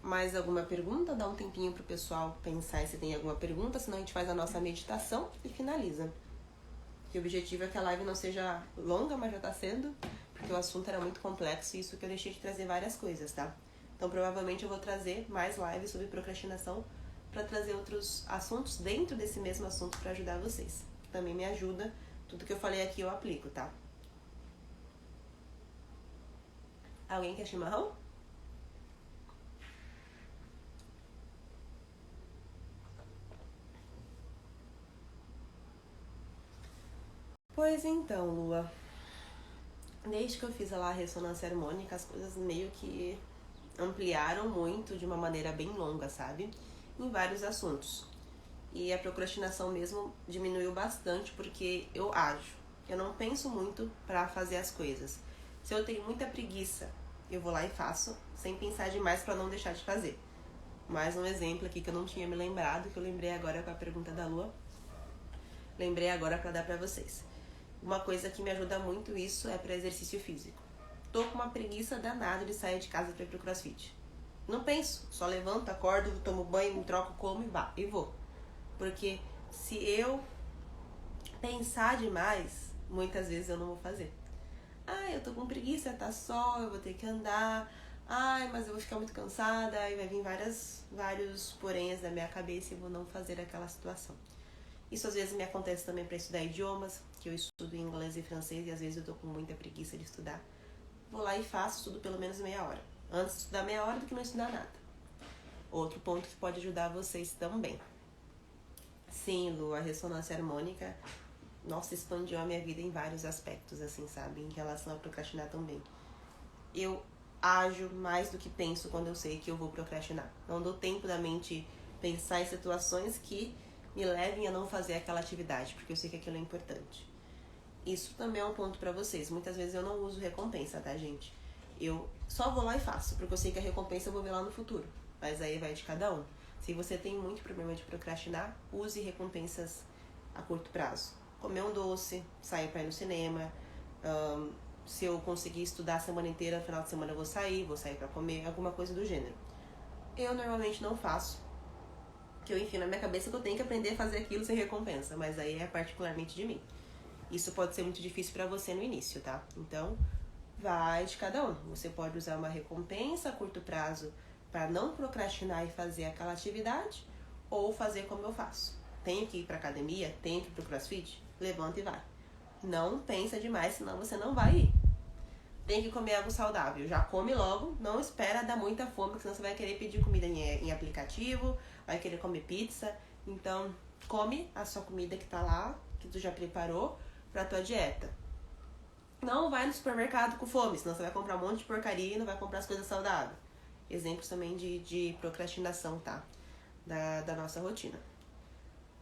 Mais alguma pergunta? Dá um tempinho pro pessoal pensar se tem alguma pergunta, senão a gente faz a nossa meditação e finaliza. Que o objetivo é que a live não seja longa, mas já tá sendo, porque o assunto era muito complexo e isso que eu deixei de trazer várias coisas, tá? Então provavelmente eu vou trazer mais lives sobre procrastinação para trazer outros assuntos dentro desse mesmo assunto para ajudar vocês. Também me ajuda, tudo que eu falei aqui eu aplico, tá? Alguém quer chimarrão? Pois então, Lua, desde que eu fiz lá a ressonância harmônica, as coisas meio que ampliaram muito de uma maneira bem longa, sabe? Em vários assuntos. E a procrastinação mesmo diminuiu bastante porque eu ajo. Eu não penso muito pra fazer as coisas. Se eu tenho muita preguiça, eu vou lá e faço, sem pensar demais pra não deixar de fazer. Mais um exemplo aqui que eu não tinha me lembrado, que eu lembrei agora com a pergunta da Lua. Lembrei agora pra dar pra vocês. Uma coisa que me ajuda muito isso é para exercício físico. Tô com uma preguiça danada de sair de casa para ir pro CrossFit. Não penso, só levanto, acordo, tomo banho, me troco, como e vou. Porque se eu pensar demais, muitas vezes eu não vou fazer. Eu tô com preguiça, tá sol, eu vou ter que andar. Mas eu vou ficar muito cansada, aí vai vir vários poréns da minha cabeça e vou não fazer aquela situação. Isso às vezes me acontece também para estudar idiomas, que eu estudo inglês e francês e às vezes eu tô com muita preguiça de estudar. Vou lá e faço, estudo pelo menos meia hora. Antes de estudar meia hora do que não estudar nada. Outro ponto que pode ajudar vocês também. Sim, Lu, a ressonância harmônica, nossa, expandiu a minha vida em vários aspectos, assim, sabe? Em relação a procrastinar também. Eu ajo mais do que penso quando eu sei que eu vou procrastinar. Não dou tempo da mente pensar em situações que me levem a não fazer aquela atividade, porque eu sei que aquilo é importante. Isso também é um ponto pra vocês. Muitas vezes eu não uso recompensa, tá, gente? Eu só vou lá e faço, porque eu sei que a recompensa eu vou ver lá no futuro. Mas aí vai de cada um. Se você tem muito problema de procrastinar, use recompensas a curto prazo. Comer um doce, sair pra ir no cinema. Se eu conseguir estudar a semana inteira, no final de semana eu vou sair pra comer, alguma coisa do gênero. Eu normalmente não faço, que eu enfio na minha cabeça que eu tenho que aprender a fazer aquilo sem recompensa, mas aí é particularmente de mim. Isso pode ser muito difícil pra você no início, tá? Então, vai de cada um. Você pode usar uma recompensa a curto prazo para não procrastinar e fazer aquela atividade, ou fazer como eu faço. Tenho que ir pra academia, tenho que ir pro CrossFit, levanta e vai. Não pensa demais, senão você não vai ir. Tem que comer algo saudável, já come logo, não espera dar muita fome, porque senão você vai querer pedir comida em aplicativo, vai querer comer pizza. Então, come a sua comida que tá lá, que tu já preparou pra tua dieta. Não vai no supermercado com fome, senão você vai comprar um monte de porcaria e não vai comprar as coisas saudáveis. Exemplos também de procrastinação, tá? Da nossa rotina.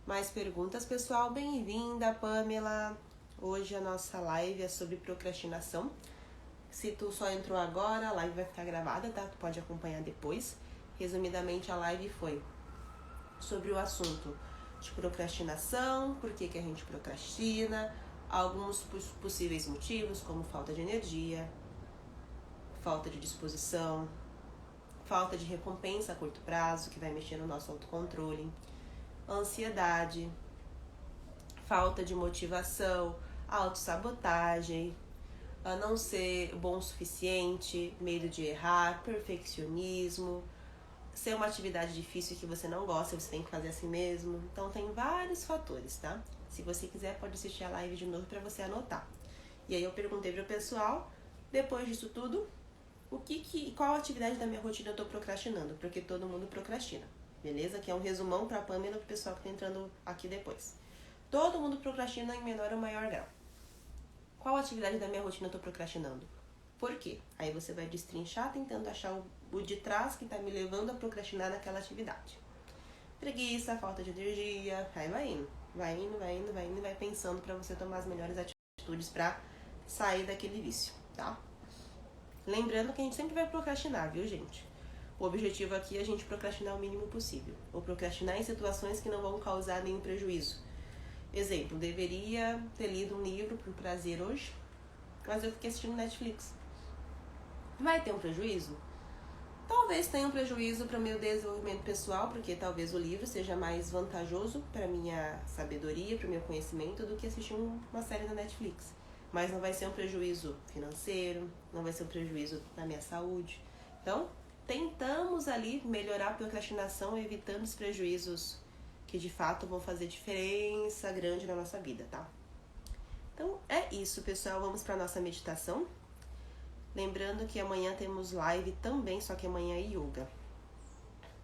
Mais perguntas, pessoal? Bem-vinda, Pamela. Hoje a nossa live é sobre procrastinação. Se tu só entrou agora, a live vai ficar gravada, tá? Tu pode acompanhar depois. Resumidamente, a live foi sobre o assunto de procrastinação, por que a gente procrastina, alguns possíveis motivos, como falta de energia, falta de disposição, falta de recompensa a curto prazo, que vai mexer no nosso autocontrole, ansiedade, falta de motivação, autossabotagem, a não ser bom o suficiente, medo de errar, perfeccionismo, ser uma atividade difícil que você não gosta, você tem que fazer assim mesmo. Então tem vários fatores, tá? Se você quiser, pode assistir a live de novo para você anotar. E aí eu perguntei pro pessoal, depois disso tudo, qual atividade da minha rotina eu tô procrastinando? Porque todo mundo procrastina, beleza? Que é um resumão pra Pamela e pro pessoal que tá entrando aqui depois. Todo mundo procrastina em menor ou maior grau. Qual atividade da minha rotina eu tô procrastinando? Por quê? Aí você vai destrinchar tentando achar o de trás que tá me levando a procrastinar naquela atividade. Preguiça, falta de energia, aí vai indo. Vai indo, vai pensando pra você tomar as melhores atitudes pra sair daquele vício, tá? Lembrando que a gente sempre vai procrastinar, viu, gente? O objetivo aqui é a gente procrastinar o mínimo possível. Ou procrastinar em situações que não vão causar nenhum prejuízo. Exemplo, deveria ter lido um livro por prazer hoje, mas eu fiquei assistindo Netflix. Vai ter um prejuízo? Talvez tenha um prejuízo para o meu desenvolvimento pessoal, porque talvez o livro seja mais vantajoso para minha sabedoria, para o meu conhecimento, do que assistir uma série na Netflix. Mas não vai ser um prejuízo financeiro, não vai ser um prejuízo na minha saúde. Então, tentamos ali melhorar a procrastinação, evitando os prejuízos que de fato vão fazer diferença grande na nossa vida, tá? Então, é isso, pessoal. Vamos para a nossa meditação. Lembrando que amanhã temos live também, só que amanhã é yoga.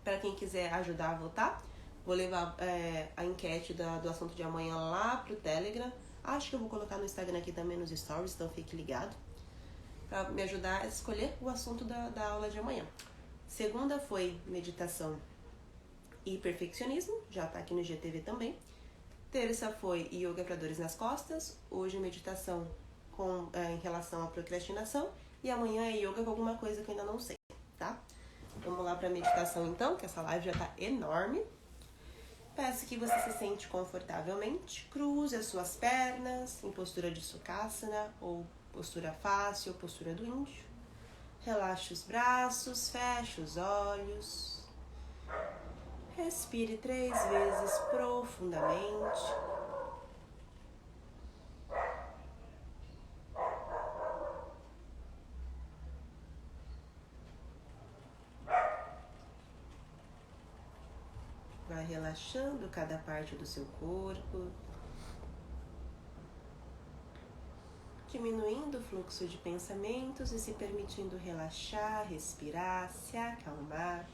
Para quem quiser ajudar a votar, vou levar a enquete do assunto de amanhã lá pro Telegram. Acho que eu vou colocar no Instagram aqui também nos stories, então fique ligado. Para me ajudar a escolher o assunto da aula de amanhã. Segunda foi meditação e perfeccionismo, já tá aqui no GTV também. Terça foi yoga para dores nas costas. Hoje meditação em relação à procrastinação. E amanhã é yoga com alguma coisa que eu ainda não sei, tá? Vamos lá para a meditação então, que essa live já tá enorme. Peço que você se sente confortavelmente. Cruze as suas pernas em postura de Sukhasana, ou postura fácil, ou postura do índio. Relaxe os braços, feche os olhos. Respire 3 vezes profundamente. Vai relaxando cada parte do seu corpo, diminuindo o fluxo de pensamentos e se permitindo relaxar, respirar, se acalmar.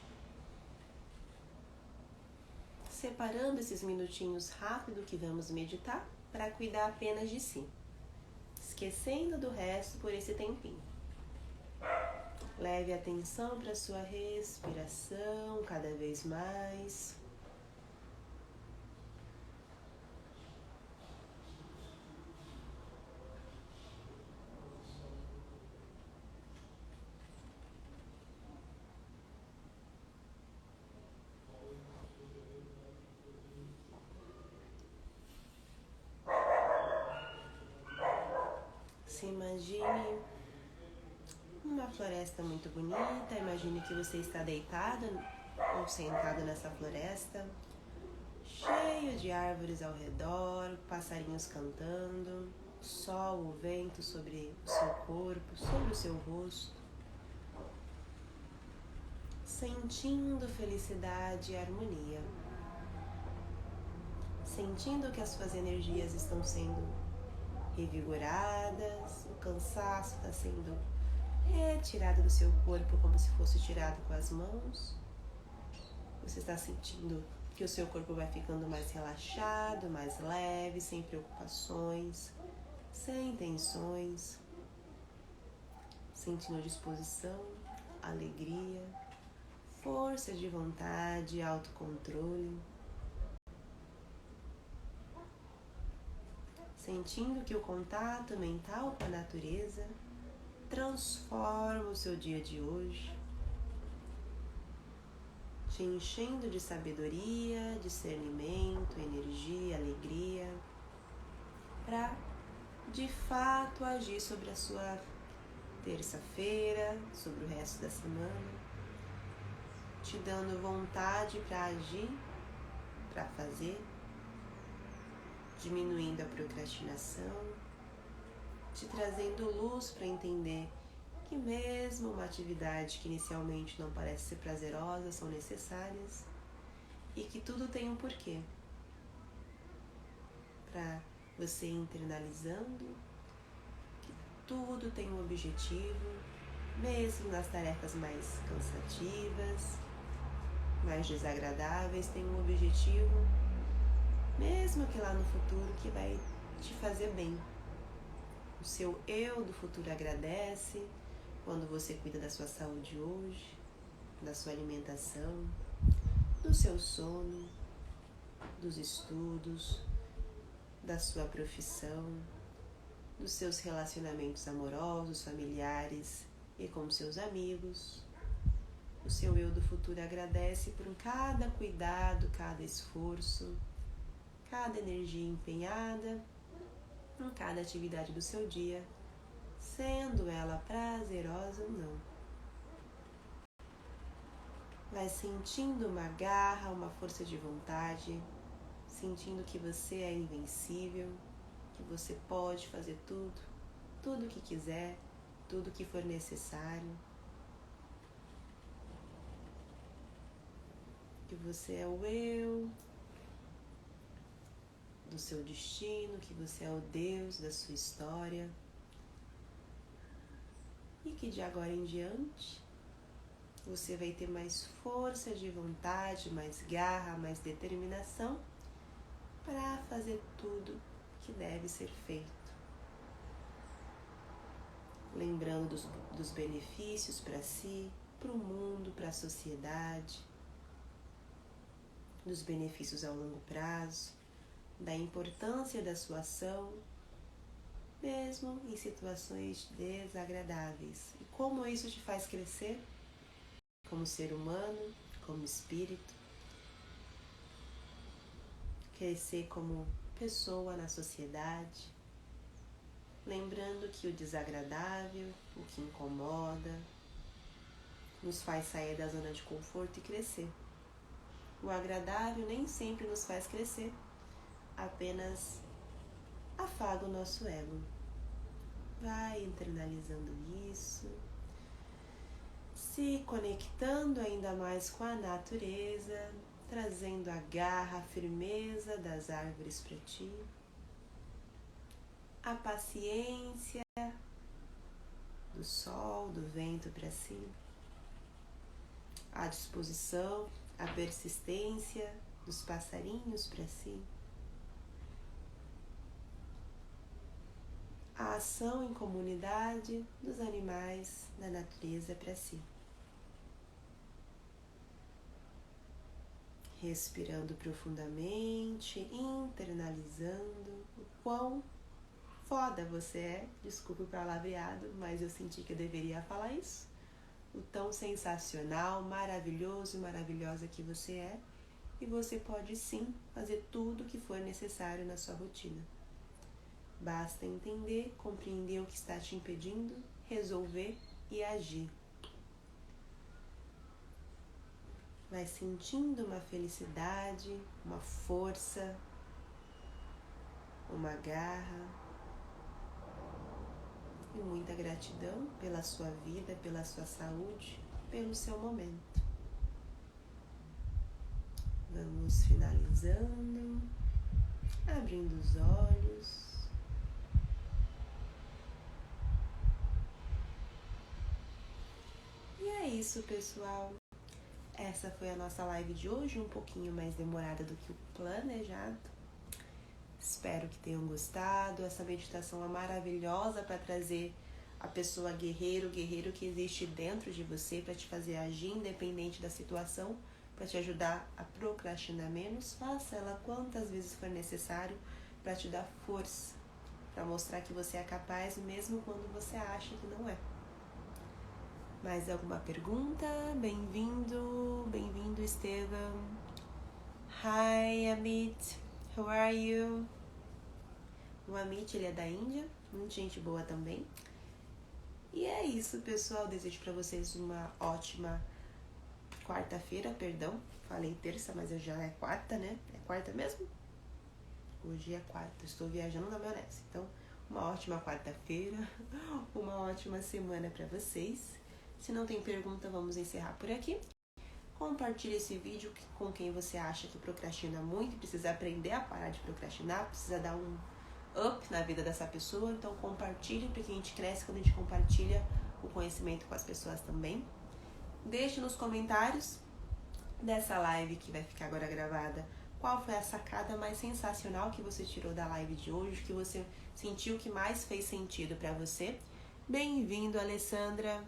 Separando esses minutinhos rápido que vamos meditar para cuidar apenas de si, esquecendo do resto por esse tempinho. Leve atenção para sua respiração cada vez mais. Se imagine uma floresta muito bonita. Imagine que você está deitado ou sentado nessa floresta, cheio de árvores ao redor, passarinhos cantando, o sol, o vento sobre o seu corpo, sobre o seu rosto, sentindo felicidade e harmonia, sentindo que as suas energias estão sendo revigoradas, o cansaço está sendo retirado do seu corpo como se fosse tirado com as mãos. Você está sentindo que o seu corpo vai ficando mais relaxado, mais leve, sem preocupações, sem tensões, sentindo disposição, alegria, força de vontade, autocontrole. Sentindo que o contato mental com a natureza transforma o seu dia de hoje, te enchendo de sabedoria, discernimento, energia, alegria, para de fato agir sobre a sua terça-feira, sobre o resto da semana, te dando vontade para agir, para fazer, diminuindo a procrastinação, te trazendo luz para entender que mesmo uma atividade que inicialmente não parece ser prazerosa, são necessárias e que tudo tem um porquê. Para você ir internalizando que tudo tem um objetivo, mesmo nas tarefas mais cansativas, mais desagradáveis, tem um objetivo, mesmo que lá no futuro, que vai te fazer bem. O seu eu do futuro agradece quando você cuida da sua saúde hoje, da sua alimentação, do seu sono, dos estudos, da sua profissão, dos seus relacionamentos amorosos, familiares e com seus amigos. O seu eu do futuro agradece por cada cuidado, cada esforço, cada energia empenhada em cada atividade do seu dia, sendo ela prazerosa ou não. Vai sentindo uma garra, uma força de vontade, sentindo que você é invencível, que você pode fazer tudo o que quiser, tudo o que for necessário. Que você é o eu do seu destino, que você é o Deus da sua história. E que de agora em diante você vai ter mais força de vontade, mais garra, mais determinação para fazer tudo que deve ser feito. Lembrando dos benefícios para si, para o mundo, para a sociedade, dos benefícios ao longo prazo, da importância da sua ação, mesmo em situações desagradáveis. E como isso te faz crescer como ser humano, como espírito, crescer como pessoa na sociedade, lembrando que o desagradável, o que incomoda, nos faz sair da zona de conforto e crescer. O agradável nem sempre nos faz crescer, apenas afaga o nosso ego. Vai internalizando isso, se conectando ainda mais com a natureza, trazendo a garra, a firmeza das árvores para ti, a paciência do sol, do vento para si, a disposição, a persistência dos passarinhos para si, a ação em comunidade dos animais da natureza para si. Respirando profundamente, internalizando o quão foda você é, desculpa o palavreado, mas eu senti que eu deveria falar isso. O tão sensacional, maravilhoso e maravilhosa que você é, e você pode sim fazer tudo o que for necessário na sua rotina. Basta entender, compreender o que está te impedindo, resolver e agir. Vai sentindo uma felicidade, uma força, uma garra e muita gratidão pela sua vida, pela sua saúde, pelo seu momento. Vamos finalizando, abrindo os olhos. E é isso, pessoal. Essa foi a nossa live de hoje, um pouquinho mais demorada do que o planejado. Espero que tenham gostado. Essa meditação é maravilhosa para trazer a pessoa guerreiro que existe dentro de você, para te fazer agir independente da situação, para te ajudar a procrastinar menos. Faça ela quantas vezes for necessário para te dar força, para mostrar que você é capaz mesmo quando você acha que não é. Mais alguma pergunta? Bem-vindo Estevam. Hi Amit, how are you? O Amit, ele é da Índia, muito gente boa também. E é isso, pessoal. Desejo para vocês uma ótima quarta-feira, perdão. Falei terça, mas já é quarta, né? É quarta mesmo? Hoje é quarta, estou viajando na maionese. Então, uma ótima quarta-feira, uma ótima semana para vocês. Se não tem pergunta, vamos encerrar por aqui. Compartilhe esse vídeo com quem você acha que procrastina muito, precisa aprender a parar de procrastinar, precisa dar um up na vida dessa pessoa. Então compartilhe, porque a gente cresce quando a gente compartilha o conhecimento com as pessoas também. Deixe nos comentários dessa live que vai ficar agora gravada, qual foi a sacada mais sensacional que você tirou da live de hoje, que você sentiu que mais fez sentido para você. Bem-vindo, Alessandra.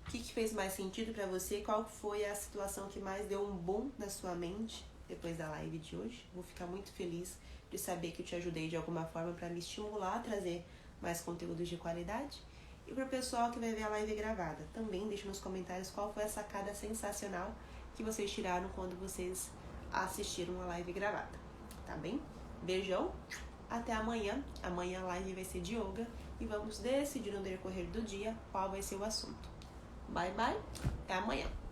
O que fez mais sentido para você? Qual foi a situação que mais deu um boom na sua mente depois da live de hoje? Vou ficar muito feliz de saber que eu te ajudei de alguma forma para me estimular a trazer mais conteúdos de qualidade. E para o pessoal que vai ver a live gravada, também deixe nos comentários qual foi a sacada sensacional que vocês tiraram quando vocês assistiram a live gravada, tá bem? Beijão, até amanhã. Amanhã a live vai ser de yoga e vamos decidir no decorrer do dia qual vai ser o assunto. Bye, bye, até amanhã.